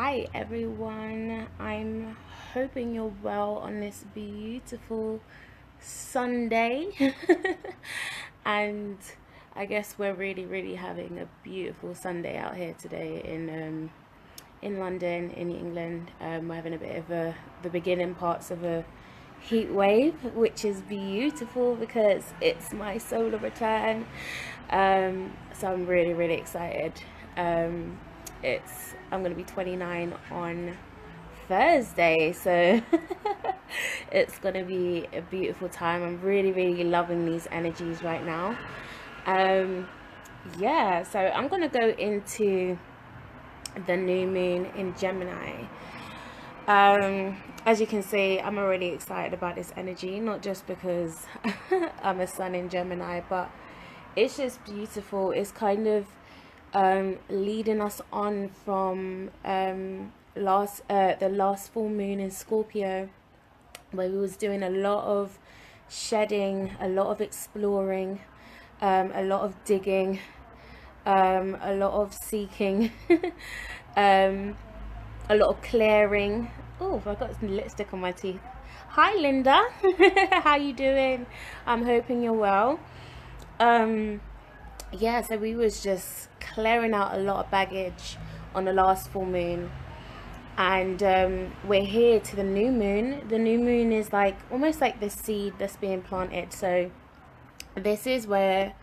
Hi everyone, I'm hoping you're well on this beautiful Sunday. And I guess we're really having a beautiful Sunday out here today in London, in England. We're having a bit of the beginning parts of a heat wave, which is beautiful because it's my solar return. So I'm really excited. Um, I'm gonna be 29 on Thursday, so it's gonna be a beautiful time. I'm really loving these energies right now. Um, yeah, so I'm gonna go into the new moon in Gemini. As you can see, I'm already excited about this energy, not just because I'm a sun in Gemini, but it's just beautiful. It's kind of leading us on from the last full moon in Scorpio, where we was doing a lot of shedding, a lot of exploring, a lot of digging, a lot of seeking, um, a lot of clearing. Oh, I got some lipstick on my teeth. Hi Linda, how you doing? I'm hoping you're well. Yeah, so we was just clearing out a lot of baggage on the last full moon, and we're here to the new moon. The new moon is like almost like the seed that's being planted. So this is where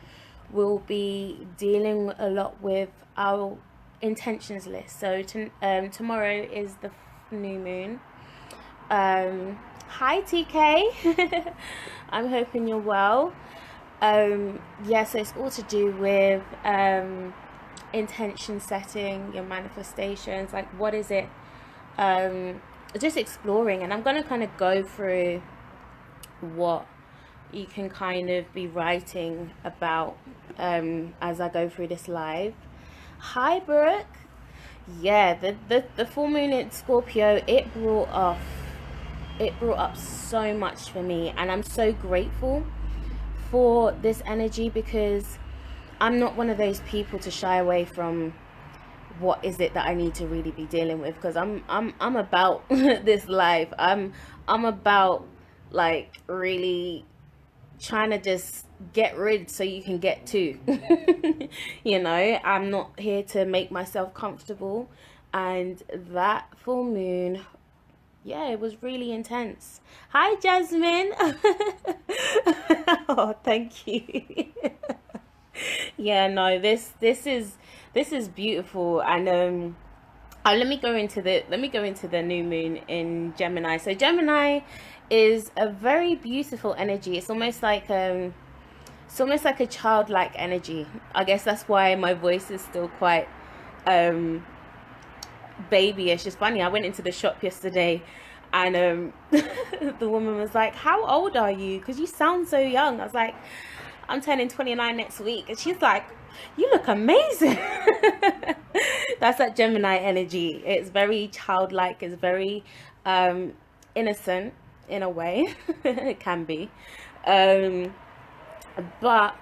we'll be dealing a lot with our intentions list. So tomorrow is the new moon. Hi TK. I'm hoping you're well. Yeah, so it's all to do with intention setting, your manifestations, like what is it, just exploring. And I'm going to kind of go through what you can kind of be writing about as I go through this live. Hi Brooke. Yeah, the full moon in Scorpio, it brought up so much for me, and I'm so grateful for this energy because I'm not one of those people to shy away from what is it that I need to really be dealing with, because I'm about this life. I'm about like really trying to just get rid so you can get to. You know, I'm not here to make myself comfortable, and that full moon, yeah, it was really intense. Hi Jasmine. Oh, thank you. Yeah, no, this is beautiful. And let me go into the new moon in Gemini. So Gemini is a very beautiful energy. It's almost like a childlike energy. I guess that's why my voice is still quite um babyish. It's funny, I went into the shop yesterday, and the woman was like, how old are you, because you sound so young? I was like, I'm turning 29 next week. And she's like, you look amazing. That's that Gemini energy. It's very childlike. It's very innocent in a way. It can be. Um, but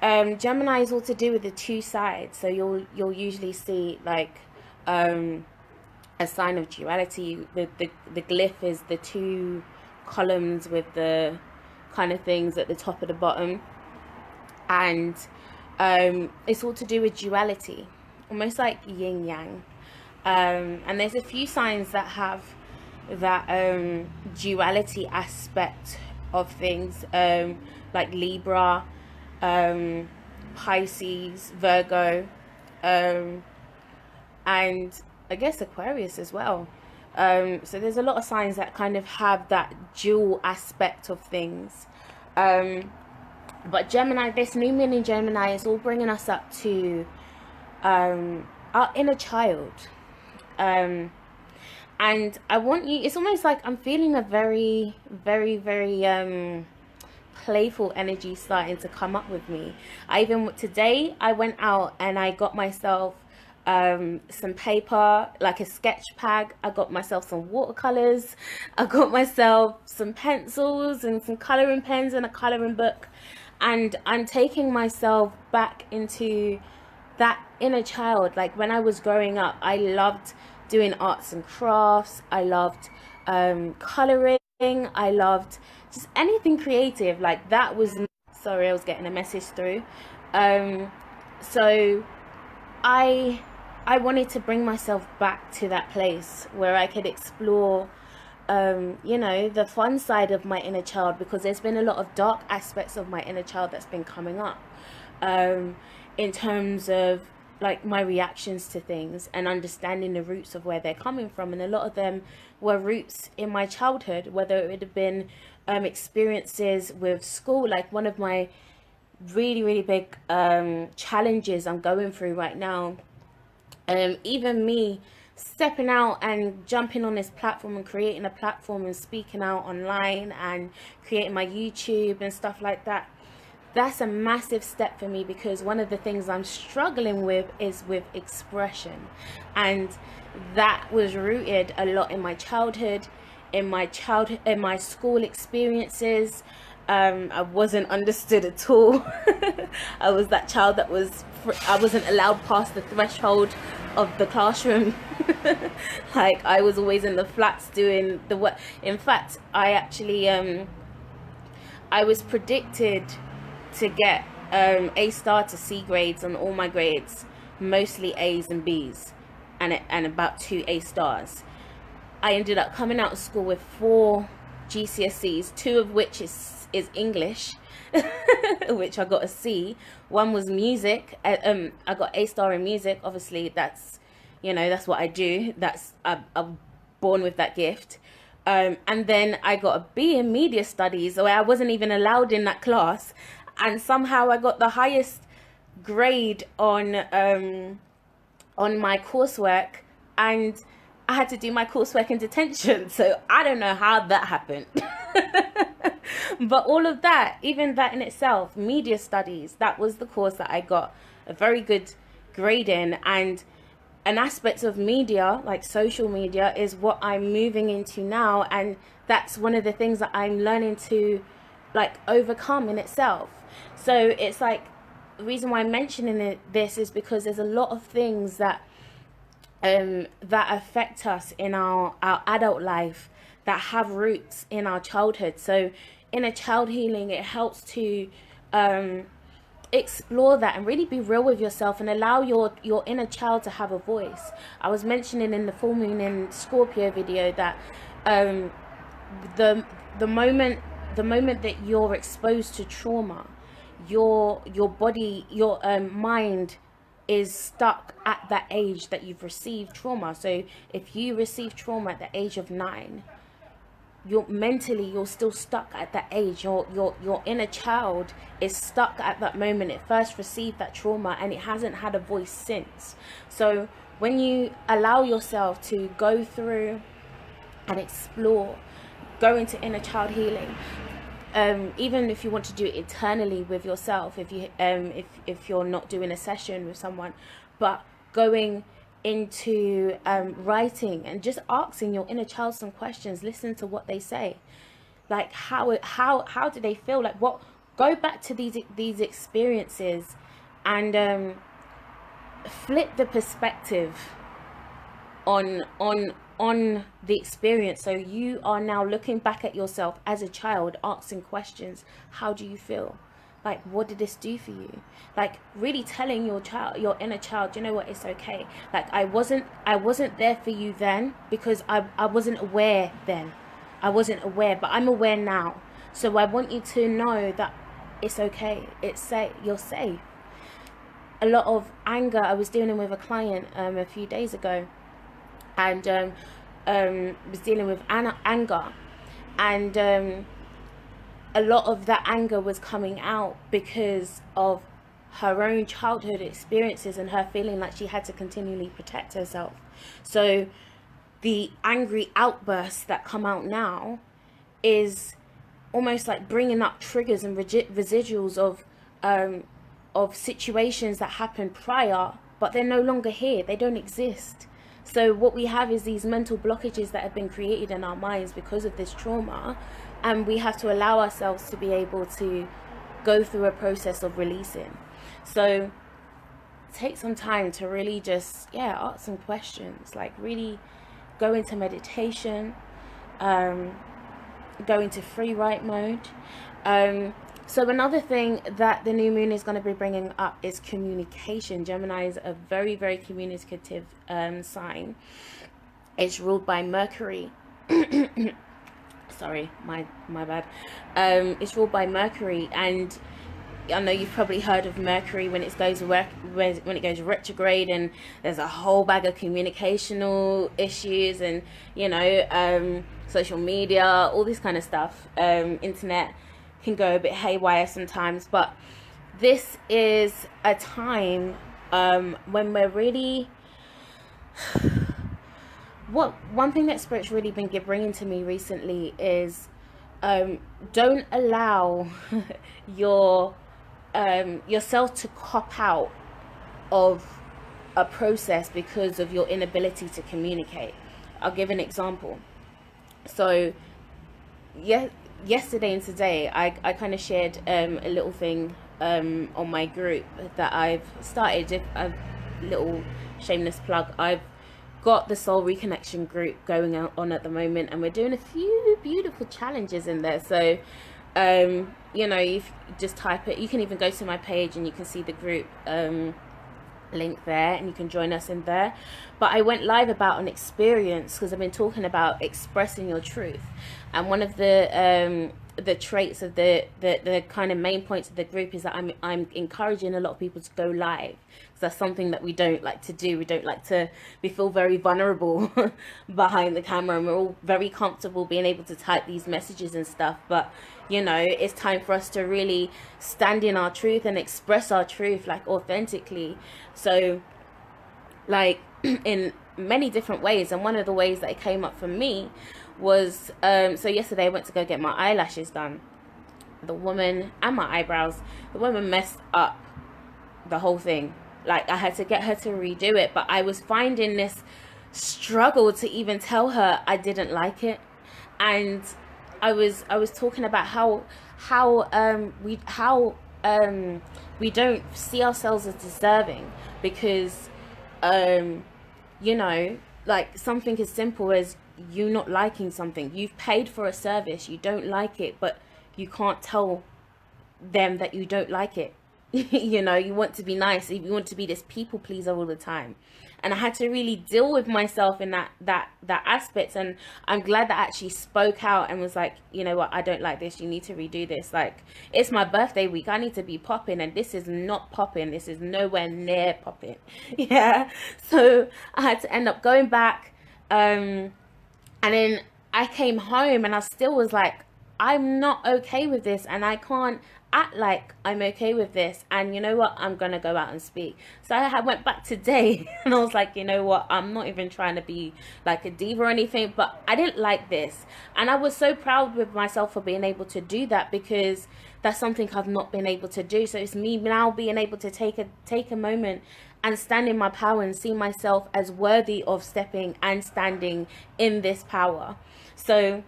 Gemini is all to do with the two sides. So you'll usually see like a sign of duality. The glyph is the two columns with the kind of things at the top of the bottom, and it's all to do with duality, almost like yin yang. And there's a few signs that have that duality aspect of things, like Libra, Pisces, Virgo, and I guess Aquarius as well. So there's a lot of signs that kind of have that dual aspect of things. But Gemini, this new moon in Gemini is all bringing us up to our inner child. And I want you, it's almost like I'm feeling a very playful energy starting to come up with me. Today I went out and I got myself some paper, like a sketch pad. I got myself some watercolors. I got myself some pencils and some coloring pens and a coloring book. And I'm taking myself back into that inner child. Like when I was growing up, I loved doing arts and crafts. I loved coloring. I loved just anything creative. Like that was, sorry, I was getting a message through. So I wanted to bring myself back to that place where I could explore you know, the fun side of my inner child, because there's been a lot of dark aspects of my inner child that's been coming up, in terms of like my reactions to things and understanding the roots of where they're coming from. And a lot of them were roots in my childhood, whether it would have been experiences with school. Like one of my really big challenges I'm going through right now, even me stepping out and jumping on this platform and creating a platform and speaking out online and creating my YouTube and stuff like that, that's a massive step for me, because one of the things I'm struggling with is with expression, and that was rooted a lot in my childhood, in my school experiences. I wasn't understood at all. I was that child that I wasn't allowed past the threshold of the classroom. Like I was always in the flats doing the work. In fact, I actually I was predicted to get A star to C grades on all my grades, mostly A's and B's, and about 2 A stars. I ended up coming out of school with 4 GCSEs, 2 of which is English, which I got a C. One was music. I got A star in music. Obviously, that's, you know, that's what I do. I'm born with that gift. And then I got a B in media studies, where I wasn't even allowed in that class, and somehow I got the highest grade on my coursework, and I had to do my coursework in detention. So I don't know how that happened. But all of that, even that in itself, media studies, that was the course that I got a very good grade in. And an aspect of media, like social media, is what I'm moving into now. And that's one of the things that I'm learning to like overcome in itself. So it's like, the reason why I'm mentioning this is because there's a lot of things that that affect us in our adult life, that have roots in our childhood. So in a child healing, it helps to explore that and really be real with yourself and allow your inner child to have a voice. I was mentioning in the full moon in Scorpio video that the moment that you're exposed to trauma, your body, your mind is stuck at that age that you've received trauma. So if you receive trauma at the age of 9, you're still stuck at that age. Your inner child is stuck at that moment it first received that trauma, and it hasn't had a voice since. So when you allow yourself to go through and explore, go into inner child healing, even if you want to do it internally with yourself, if you're not doing a session with someone, but going into writing and just asking your inner child some questions, listen to what they say, like how do they feel, like what, go back to these experiences and flip the perspective on the experience. So you are now looking back at yourself as a child, asking questions. How do you feel? Like, what did this do for you? Like, really telling your inner child, you know what, it's okay. Like, I wasn't there for you then because I wasn't aware then. I wasn't aware, but I'm aware now. So I want you to know that it's okay. It's safe. You're safe. A lot of anger. I was dealing with a client a few days ago, and was dealing with anger, and a lot of that anger was coming out because of her own childhood experiences and her feeling like she had to continually protect herself. So the angry outbursts that come out now is almost like bringing up triggers and residuals of situations that happened prior, but they're no longer here. They don't exist. So what we have is these mental blockages that have been created in our minds because of this trauma, and we have to allow ourselves to be able to go through a process of releasing. So take some time to really just, yeah, ask some questions, like really go into meditation, um, go into free write mode. So another thing that the new moon is going to be bringing up is communication. Gemini is a very, very communicative sign. It's ruled by Mercury. Sorry, my bad. It's ruled by Mercury, and I know you've probably heard of Mercury when it goes retrograde, and there's a whole bag of communicational issues, and social media, all this kind of stuff. Internet can go a bit haywire sometimes, but this is a time when we're really one thing that Spirit's really been bringing to me recently is don't allow yourself to cop out of a process because of your inability to communicate. I'll give an example. So yesterday and today I kind of shared a little thing on my group that I've started. A little shameless plug, I've got the Soul Reconnection group going on at the moment, and we're doing a few beautiful challenges in there. So if you just type it, you can even go to my page and you can see the group link there, and you can join us in there. But I went live about an experience because I've been talking about expressing your truth, and one of the traits of the kind of main points of the group is that I'm encouraging a lot of people to go live, because that's something that we don't like to do. We don't like to, we feel very vulnerable behind the camera, and we're all very comfortable being able to type these messages and stuff, but it's time for us to really stand in our truth and express our truth, like, authentically. So, like, in many different ways. And one of the ways that it came up for me was, so yesterday I went to go get my eyelashes done. The woman, and my eyebrows, the woman messed up the whole thing. Like, I had to get her to redo it, but I was finding this struggle to even tell her I didn't like it. And I was talking about how we don't see ourselves as deserving, because like, something as simple as you not liking something. You've paid for a service, you don't like it, but you can't tell them that you don't like it. You want to be nice, you want to be this people pleaser all the time. And I had to really deal with myself in that aspect. And I'm glad that I actually spoke out and was like, you know what, I don't like this, you need to redo this. Like, it's my birthday week, I need to be popping, and this is not popping, this is nowhere near popping. Yeah, so I had to end up going back, and then I came home and I still was like, I'm not okay with this, and I can't act like I'm okay with this. And you know what, I'm gonna go out and speak. So I went back today and I was like, you know what, I'm not even trying to be like a diva or anything, but I didn't like this. And I was so proud with myself for being able to do that, because that's something I've not been able to do. So it's me now being able to take a moment and stand in my power and see myself as worthy of stepping and standing in this power. So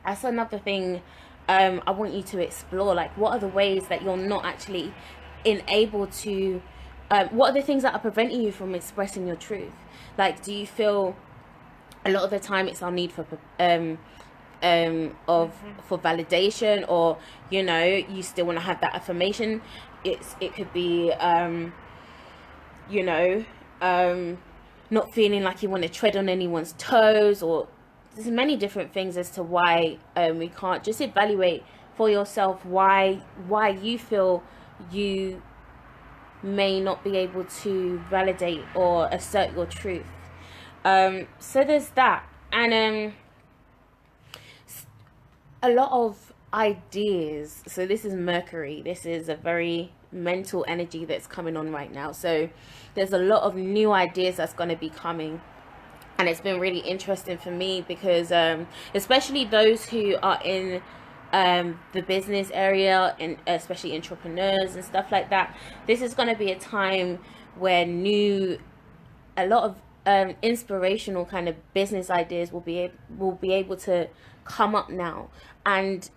that's another thing I want you to explore. Like, what are the ways that you're not actually able to, what are the things that are preventing you from expressing your truth? Like, do you feel a lot of the time it's our need for validation, or you still want to have that affirmation? It could be not feeling like you want to tread on anyone's toes, or there's many different things as to why we can't. Just evaluate for yourself why you feel you may not be able to validate or assert your truth. So there's that. And a lot of ideas. So this is Mercury. This is a very mental energy that's coming on right now. So there's a lot of new ideas that's going to be coming. And it's been really interesting for me, because especially those who are in the business area, and especially entrepreneurs and stuff like that, this is going to be a time where a lot of inspirational kind of business ideas will be able to come up now. And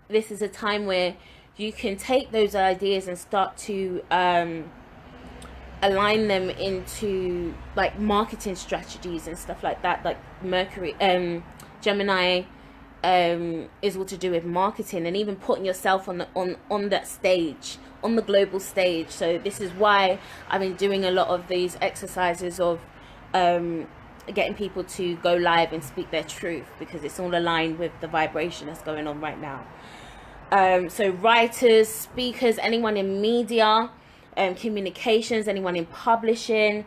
this is a time where you can take those ideas and start to align them into like marketing strategies and stuff like that. Like Mercury, Gemini, is all to do with marketing and even putting yourself on the on that stage, on the global stage. So this is why I've been doing a lot of these exercises of getting people to go live and speak their truth, because it's all aligned with the vibration that's going on right now. So writers, speakers, anyone in media, communications, anyone in publishing,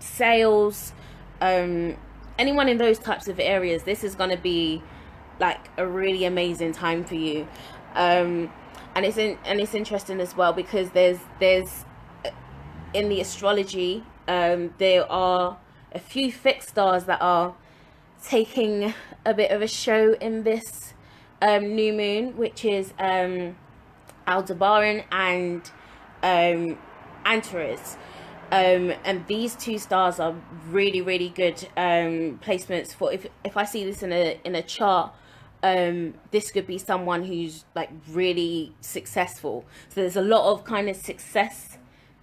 sales, anyone in those types of areas, this is going to be like a really amazing time for you. And it's interesting as well, because there's in the astrology, there are a few fixed stars that are taking a bit of a show in this new moon, which is Aldebaran and Antares. And these two stars are really good placements for, if I see this in a chart, this could be someone who's like really successful. So there's a lot of kind of success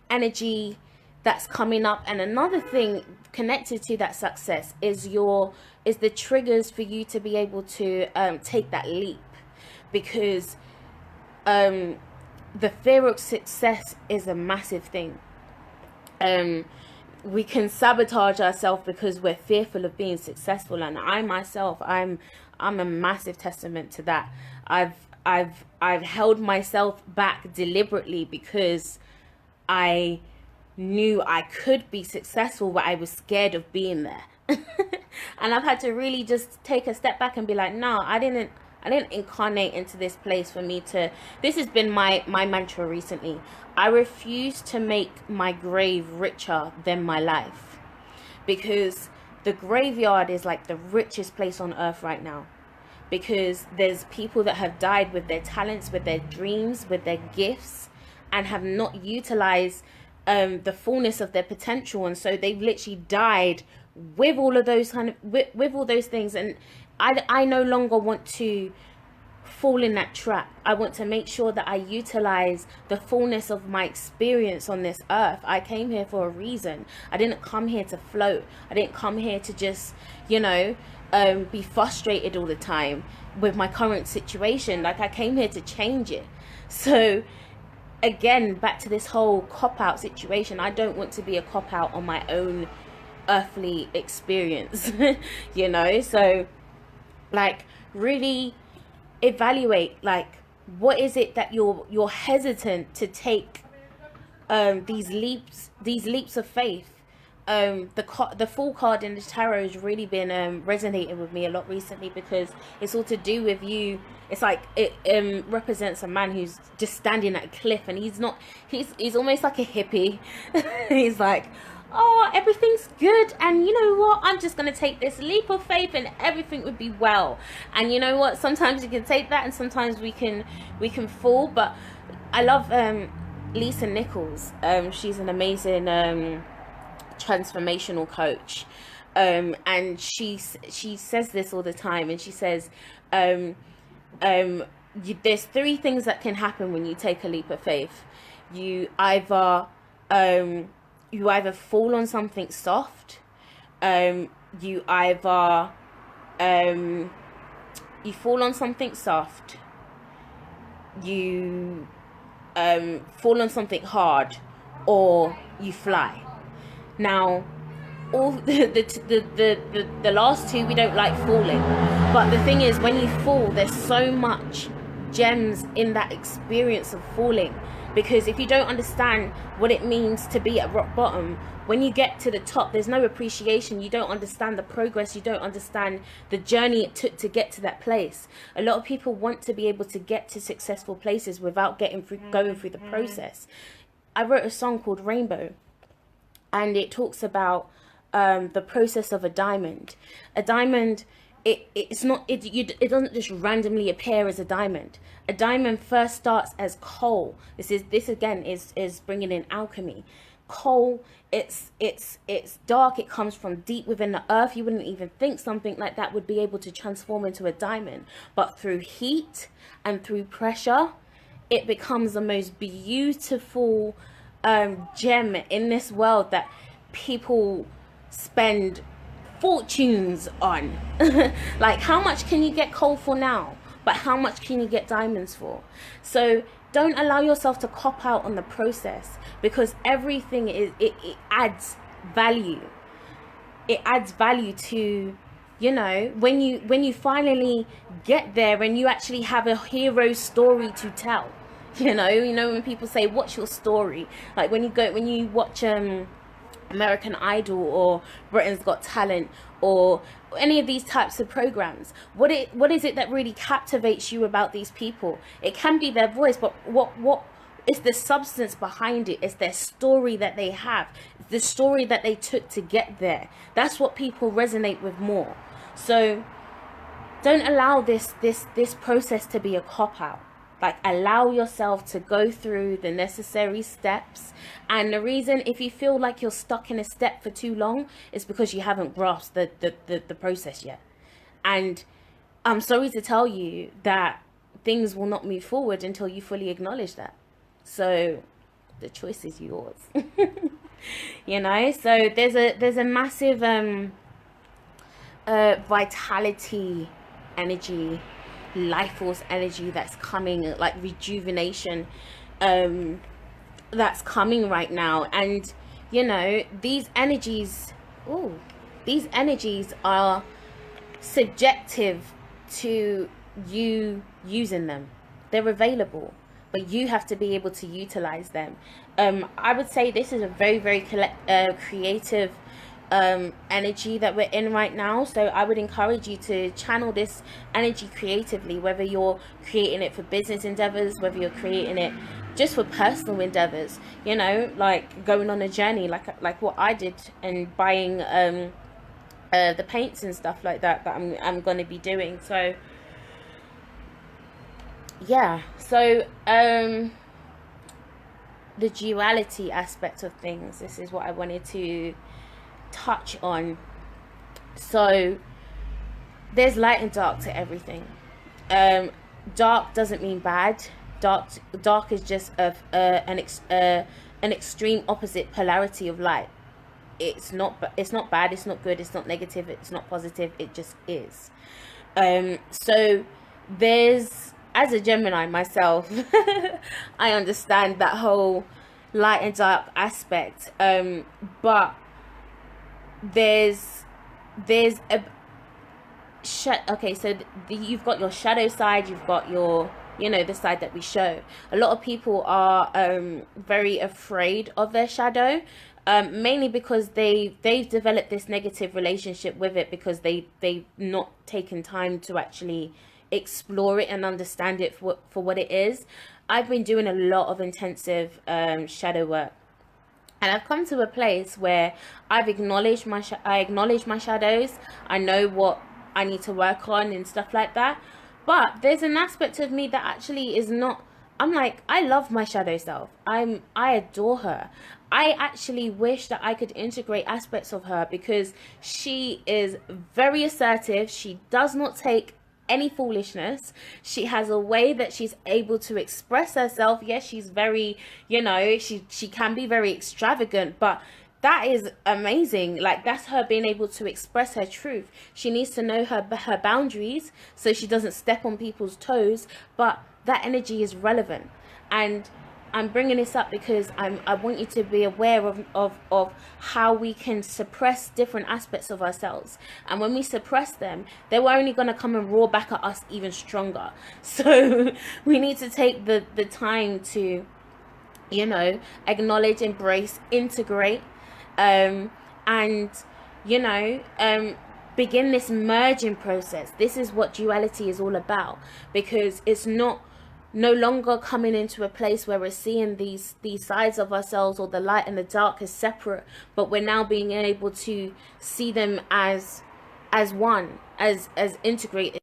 energy that's coming up. And another thing connected to that success is the triggers for you to be able to take that leap, because the fear of success is a massive thing. We can sabotage ourselves because we're fearful of being successful, and I myself, I'm a massive testament to that. I've held myself back deliberately because I knew I could be successful, but I was scared of being there. And I've had to really just take a step back and be like, no, I didn't incarnate into this place for me to. This has been my mantra recently. I refuse to make my grave richer than my life, because the graveyard is like the richest place on earth right now, because there's people that have died with their talents, with their dreams, with their gifts, and have not utilized the fullness of their potential. And so they've literally died with all of those with all those things. And I no longer want to fall in that trap. I want to make sure that I utilize the fullness of my experience on this earth. I came here for a reason. I didn't come here to float. I didn't come here to just, be frustrated all the time with my current situation. Like, I came here to change it. So again, back to this whole cop-out situation. I don't want to be a cop-out on my own earthly experience. So like, really evaluate, like, what is it that you're hesitant to take these leaps of faith. The Fool card in the tarot has really been resonating with me a lot recently, because it's all to do with you. It's like it represents a man who's just standing at a cliff, and he's almost like a hippie. He's like, oh, everything's good, and you know what, I'm just going to take this leap of faith and everything would be well. And you know what, sometimes you can take that and sometimes we can fall. But I love Lisa Nichols. She's an amazing transformational coach, and she says this all the time, and she says there's three things that can happen when you take a leap of faith. You either fall on something soft, you fall on something soft, you fall on something hard, or you fly. Now, all the last two, we don't like falling, but the thing is, when you fall, there's so much gems in that experience of falling. Because if you don't understand what it means to be at rock bottom, when you get to the top, there's no appreciation. You don't understand the progress. You don't understand the journey it took to get to that place. A lot of people want to be able to get to successful places without going through the process. I wrote a song called Rainbow, and it talks about the process of a diamond. A diamond, it doesn't just randomly appear as a diamond. A diamond first starts as coal. This again is bringing in alchemy. Coal, it's dark. It comes from deep within the earth. You wouldn't even think something like that would be able to transform into a diamond, but through heat and through pressure, it becomes the most beautiful gem in this world that people spend fortunes on. Like, how much can you get coal for now? But how much can you get diamonds for? So don't allow yourself to cop out on the process, because everything it adds value. It adds value to, you know, when you finally get there and you actually have a hero story to tell. You know when people say, what's your story? Like when you watch American Idol or Britain's Got Talent or any of these types of programs, what is it that really captivates you about these people? It can be their voice, but what is the substance behind it? It's their story that they have, the story that they took to get there. That's what people resonate with more. So don't allow this process to be a cop-out. Like, allow yourself to go through the necessary steps. And the reason, if you feel like you're stuck in a step for too long, is because you haven't grasped the process yet. And I'm sorry to tell you that things will not move forward until you fully acknowledge that. So the choice is yours. You know, so there's a massive vitality energy, life force energy that's coming, like rejuvenation that's coming right now. And you know, these energies are subjective to you using them. They're available, but you have to be able to utilize them. I would say this is a very creative energy that we're in right now. So I would encourage you to channel this energy creatively, whether you're creating it for business endeavors, whether you're creating it just for personal endeavors, you know, like going on a journey like what I did, and buying the paints and stuff like that I'm going to be doing. So yeah, so the duality aspect of things, this is what I wanted to touch on. So there's light and dark to everything. Dark doesn't mean bad. Dark is just an extreme opposite polarity of light. It's not bad, it's not good, it's not negative, it's not positive, it just is. So there's, as a Gemini myself, I understand that whole light and dark aspect, but there's a okay, so you've got your shadow side, you've got your, you know, the side that we show. A lot of people are very afraid of their shadow, mainly because they've developed this negative relationship with it, because they've not taken time to actually explore it and understand it for what it is. I've been doing a lot of intensive shadow work, and I've come to a place where I've acknowledged my shadows. I know what I need to work on and stuff like that. But there's an aspect of me that actually is not, I'm like, I love my shadow self. I adore her. I actually wish that I could integrate aspects of her, because she is very assertive. She does not take any foolishness. She has a way that she's able to express herself. Yes, she's very, you know, she can be very extravagant, but that is amazing. Like, that's her being able to express her truth. She needs to know her boundaries so she doesn't step on people's toes, but that energy is relevant. And I'm bringing this up because I want you to be aware of how we can suppress different aspects of ourselves. And when we suppress them, they were only going to come and roar back at us even stronger. So we need to take the time to, you know, acknowledge, embrace, integrate, and, you know, begin this merging process. This is what duality is all about, because it's no longer coming into a place where we're seeing these sides of ourselves, or the light and the dark, as separate, but we're now being able to see them as one, as integrated